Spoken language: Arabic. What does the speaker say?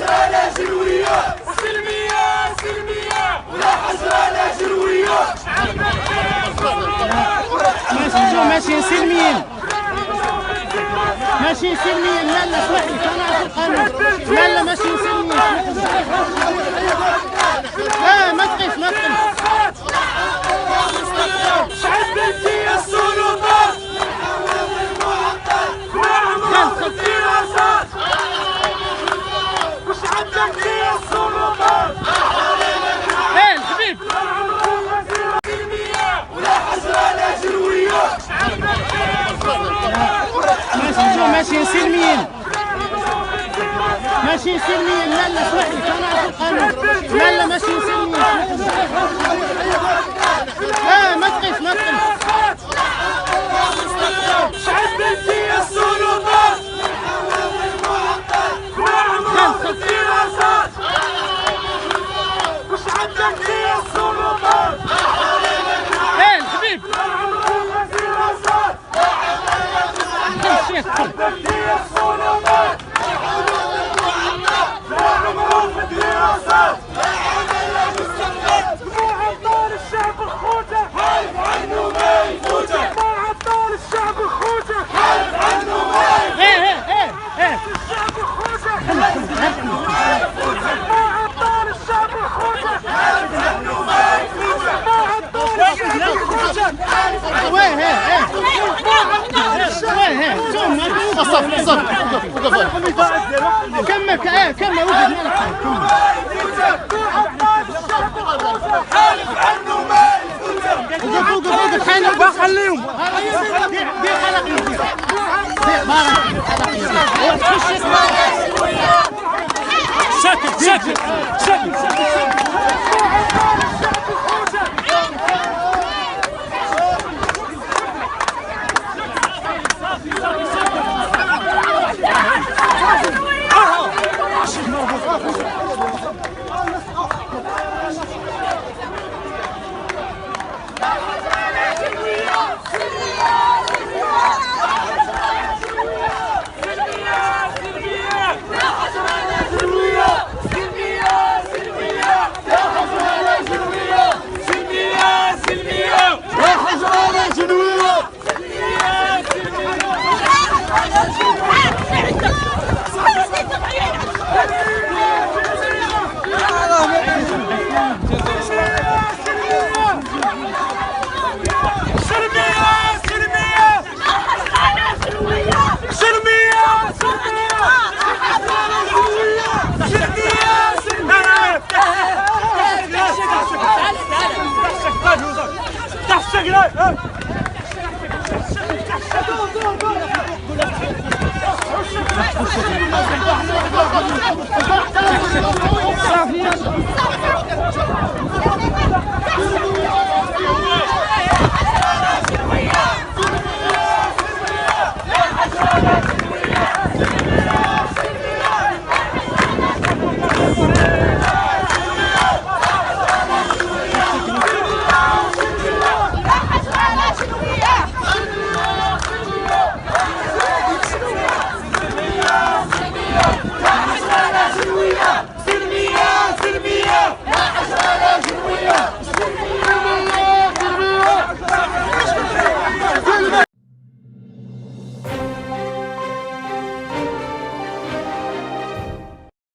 حجرنا جلوية سلمية سلمية ولا حجرنا جلوية ماشيين سلميين ماشيين سلميين لا لا اسمح لي انا عارف القانون لا لا ماشيين سلميين لا ما تقيس ما تقيس شعب بنتي السلطات نعم الدراسات وشعب بنتي السلطات ايه الحبيب ولا حجرنا جلوية ماشيين سلميين ماشيين سلميين لا لا اسمح لي انا عارف القانون لا لا ماشيين سلميين لا ما تقيس ما تقيس شعب بنتي السلطات نعم الدراسات وشعب بنتي السلطات ايه الحبيب شعب بنتي السلطات نعم الدراسات معطل الشعب الخوته حارب عنه ما يفوته معطل الشعب الخوته حارب عنه ما يفوته ايه الشعب الخوته معطل الشعب الخوته حارب عنه ما يفوته معطل الشعب الخوته كمل كمل حارب عنه ما يفوته وقف خليهم ساكت ساكت ساكت صافي